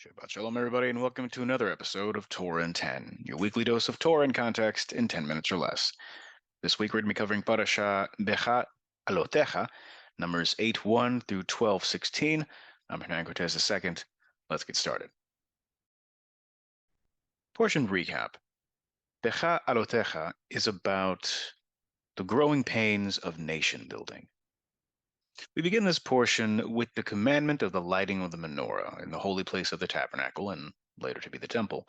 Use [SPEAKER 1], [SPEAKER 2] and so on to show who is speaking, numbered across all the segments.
[SPEAKER 1] Shabbat Shalom, everybody, and welcome to another episode of Torah in 10, your weekly dose of Torah in context in 10 minutes or less. This week we're going to be covering Parasha Bechaalotecha, numbers 8:1 through 12:16. I'm Hernan Cortez II. Let's get started. Portion recap. Bechaalotecha is about the growing pains of nation building. We begin this portion with the commandment of the lighting of the menorah in the holy place of the tabernacle and later to be the temple.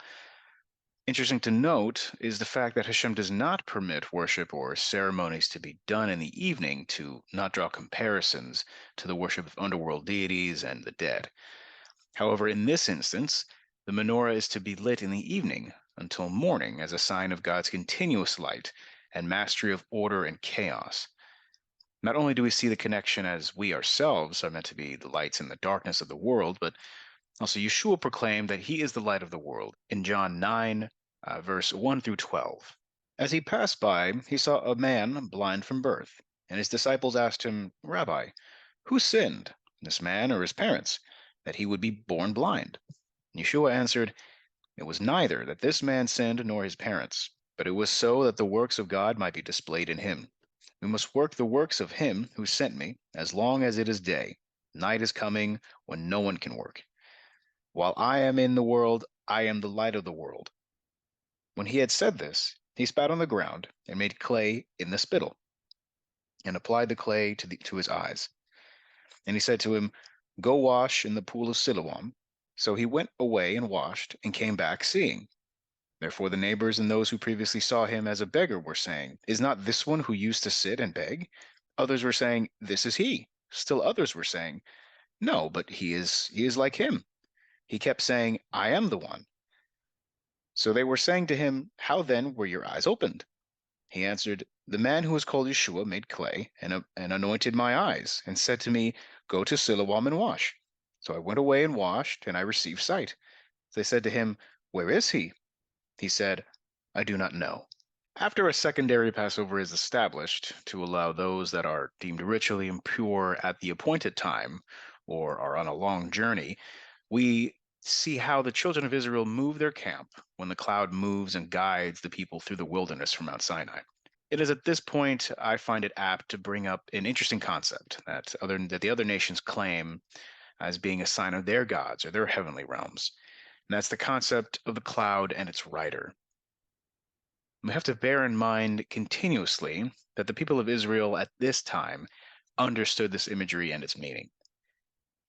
[SPEAKER 1] Interesting to note is the fact that Hashem does not permit worship or ceremonies to be done in the evening to not draw comparisons to the worship of underworld deities and the dead. However, in this instance, the menorah is to be lit in the evening until morning as a sign of God's continuous light and mastery of order and chaos. Not only do we see the connection as we ourselves are meant to be the lights in the darkness of the world, but also Yeshua proclaimed that he is the light of the world in John 9, verse 1 through 12. As he passed by, he saw a man blind from birth, and his disciples asked him, Rabbi, who sinned, this man or his parents, that he would be born blind? And Yeshua answered, It was neither that this man sinned nor his parents, but it was so that the works of God might be displayed in him. We must work the works of him who sent me as long as it is day. Night is coming when no one can work. While I am in the world, I am the light of the world. When he had said this, he spat on the ground and made clay in the spittle, and applied the clay to his eyes. And he said to him, Go wash in the pool of Siloam. So he went away and washed, and came back seeing. Therefore the neighbors and those who previously saw him as a beggar were saying, Is not this one who used to sit and beg? Others were saying, This is he. Still others were saying, No, but he is like him. He kept saying, I am the one. So they were saying to him, How then were your eyes opened? He answered, The man who was called Yeshua made clay and anointed my eyes, and said to me, Go to Siloam and wash. So I went away and washed, and I received sight. They said to him, Where is he? He said, I do not know. After a secondary Passover is established to allow those that are deemed ritually impure at the appointed time or are on a long journey, we see how the children of Israel move their camp when the cloud moves and guides the people through the wilderness from Mount Sinai. It is at this point I find it apt to bring up an interesting concept that the other nations claim as being a sign of their gods or their heavenly realms. And that's the concept of the cloud and its rider. We have to bear in mind continuously that the people of Israel at this time understood this imagery and its meaning.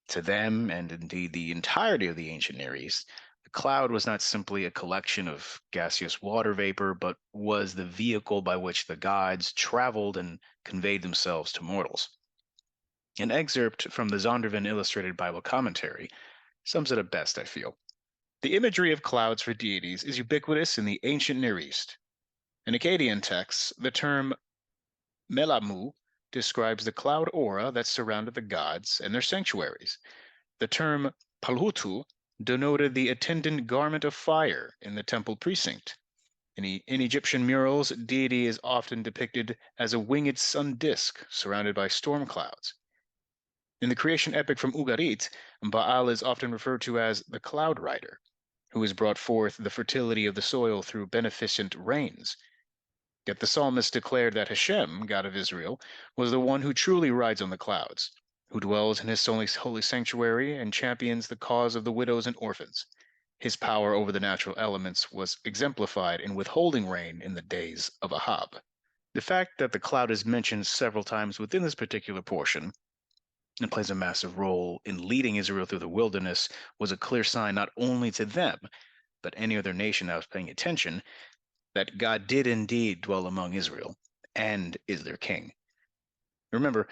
[SPEAKER 1] To them, and indeed the entirety of the ancient Near East, the cloud was not simply a collection of gaseous water vapor, but was the vehicle by which the gods traveled and conveyed themselves to mortals. An excerpt from the Zondervan Illustrated Bible Commentary sums it up best, I feel. The imagery of clouds for deities is ubiquitous in the ancient Near East. In Akkadian texts, the term melamu describes the cloud aura that surrounded the gods and their sanctuaries. The term palhutu denoted the attendant garment of fire in the temple precinct. In Egyptian murals, deity is often depicted as a winged sun disk surrounded by storm clouds. In the creation epic from Ugarit, Baal is often referred to as the cloud rider, who has brought forth the fertility of the soil through beneficent rains. Yet the psalmist declared that Hashem, God of Israel, was the one who truly rides on the clouds, who dwells in his holy sanctuary and champions the cause of the widows and orphans. His power over the natural elements was exemplified in withholding rain in the days of Ahab. The fact that the cloud is mentioned several times within this particular portion and plays a massive role in leading Israel through the wilderness was a clear sign not only to them, but any other nation that was paying attention, that God did indeed dwell among Israel and is their king. Remember,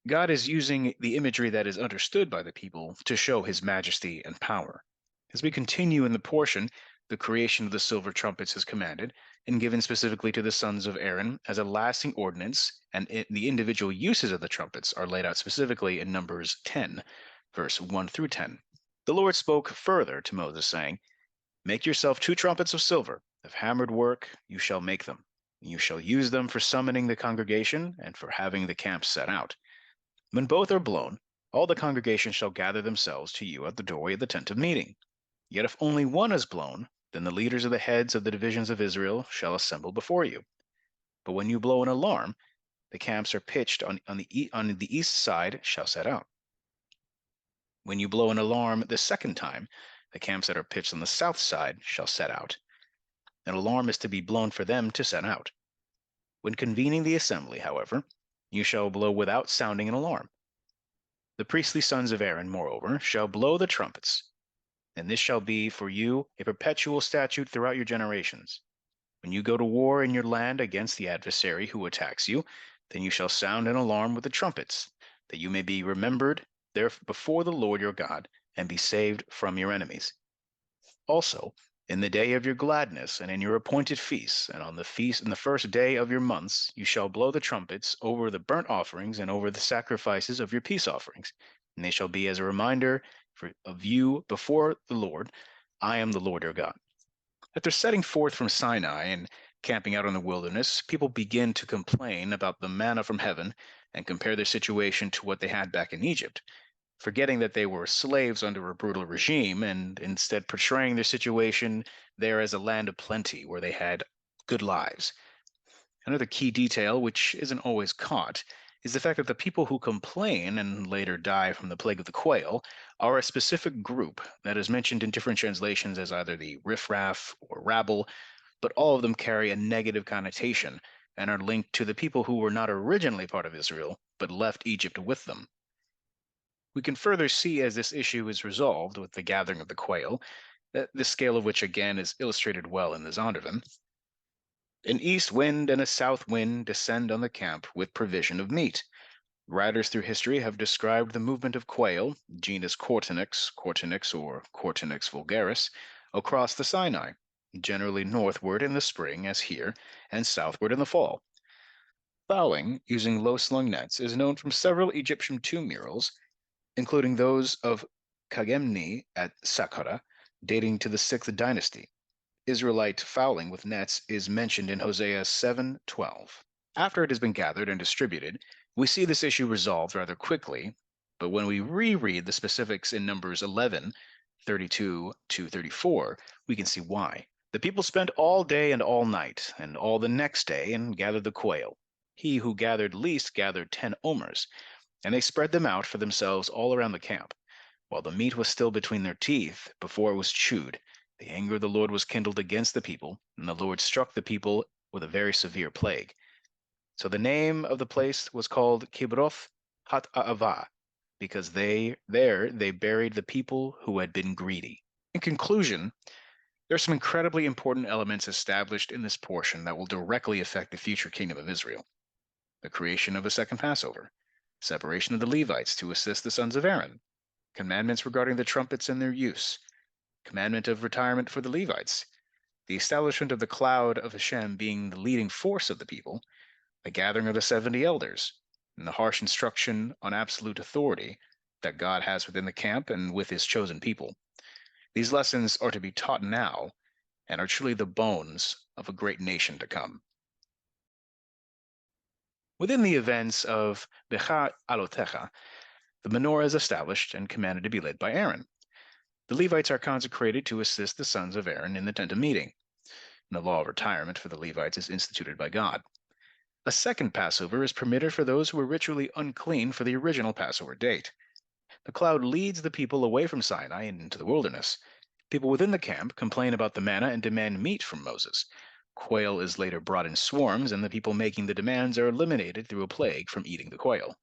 [SPEAKER 1] God is using the imagery that is understood by the people to show his majesty and power. As we continue in the portion, the creation of the silver trumpets is commanded and given specifically to the sons of Aaron as a lasting ordinance, and the individual uses of the trumpets are laid out specifically in Numbers 10, verse 1 through 10. The Lord spoke further to Moses, saying, Make yourself 2 trumpets of silver. Of hammered work you shall make them. You shall use them for summoning the congregation and for having the camp set out. When both are blown, All the congregation shall gather themselves to you at the doorway of the tent of meeting. Yet if only one is blown, then the leaders of the heads of the divisions of Israel shall assemble before you. But when you blow an alarm, the camps are pitched on the east side shall set out. When you blow an alarm the second time, the camps that are pitched on the south side shall set out. An alarm is to be blown for them to set out. When convening the assembly, however, you shall blow without sounding an alarm. The priestly sons of Aaron, moreover, shall blow the trumpets, and this shall be for you a perpetual statute throughout your generations. When you go to war in your land against the adversary who attacks you, then you shall sound an alarm with the trumpets, that you may be remembered there before the Lord your God, and be saved from your enemies. Also, in the day of your gladness and in your appointed feasts, and on the feast in the first day of your months, you shall blow the trumpets over the burnt offerings and over the sacrifices of your peace offerings, and they shall be as a reminder of you before the Lord. I am the Lord your God. After setting forth from Sinai and camping out in the wilderness, people begin to complain about the manna from heaven and compare their situation to what they had back in Egypt, forgetting that they were slaves under a brutal regime and instead portraying their situation there as a land of plenty where they had good lives. Another key detail, which isn't always caught, is the fact that the people who complain and later die from the plague of the quail are a specific group that is mentioned in different translations as either the riffraff or rabble, but all of them carry a negative connotation and are linked to the people who were not originally part of Israel but left Egypt with them. We can further see as this issue is resolved with the gathering of the quail, the scale of which again is illustrated well in the Zondervan. An east wind and a south wind descend on the camp with provision of meat. Writers through history have described the movement of quail, genus Cortinix or Cortinix vulgaris, across the Sinai, generally northward in the spring, as here, and southward in the fall. Fowling using low-slung nets is known from several Egyptian tomb murals, including those of Kagemni at Saqqara, dating to the 6th dynasty. Israelite fowling with nets is mentioned in Hosea 7:12. After it has been gathered and distributed, we see this issue resolved rather quickly, but when we reread the specifics in Numbers 11:32 to 34, we can see why. The people spent all day and all night, and all the next day, and gathered the quail. He who gathered least gathered 10 omers, and they spread them out for themselves all around the camp. While the meat was still between their teeth, before it was chewed, the anger of the Lord was kindled against the people, and the Lord struck the people with a very severe plague. So the name of the place was called Kibroth Hat-A'ava, because they buried the people who had been greedy. In conclusion, there are some incredibly important elements established in this portion that will directly affect the future kingdom of Israel. The creation of a second Passover, separation of the Levites to assist the sons of Aaron, commandments regarding the trumpets and their use, commandment of retirement for the Levites, the establishment of the cloud of Hashem being the leading force of the people, the gathering of the 70 elders, and the harsh instruction on absolute authority that God has within the camp and with his chosen people. These lessons are to be taught now and are truly the bones of a great nation to come. Within the events of Bechaalotecha, the menorah is established and commanded to be led by Aaron. The Levites are consecrated to assist the sons of Aaron in the tent of meeting, and the law of retirement for the Levites is instituted by God. A second Passover is permitted for those who were ritually unclean for the original Passover date. The cloud leads the people away from Sinai and into the wilderness. People within the camp complain about the manna and demand meat from Moses. Quail is later brought in swarms, and the people making the demands are eliminated through a plague from eating the quail.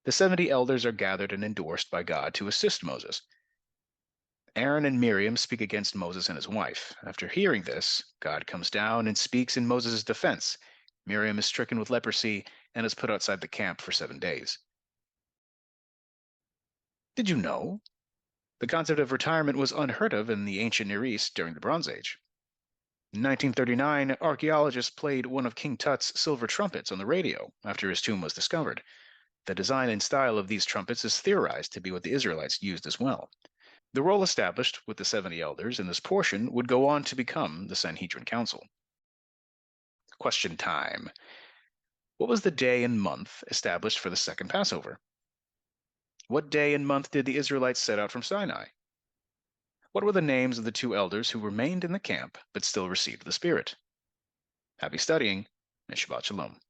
[SPEAKER 1] The 70 elders are gathered and endorsed by God to assist Moses. Aaron and Miriam speak against Moses and his wife. After hearing this, God comes down and speaks in Moses' defense. Miriam is stricken with leprosy and is put outside the camp for 7 days. Did you know? The concept of retirement was unheard of in the ancient Near East during the Bronze Age. In 1939, archaeologists played one of King Tut's silver trumpets on the radio after his tomb was discovered. The design and style of these trumpets is theorized to be what the Israelites used as well. The role established with the 70 elders in this portion would go on to become the Sanhedrin Council. Question time. What was the day and month established for the second Passover? What day and month did the Israelites set out from Sinai? What were the names of the two elders who remained in the camp but still received the Spirit? Happy studying, and Shabbat Shalom.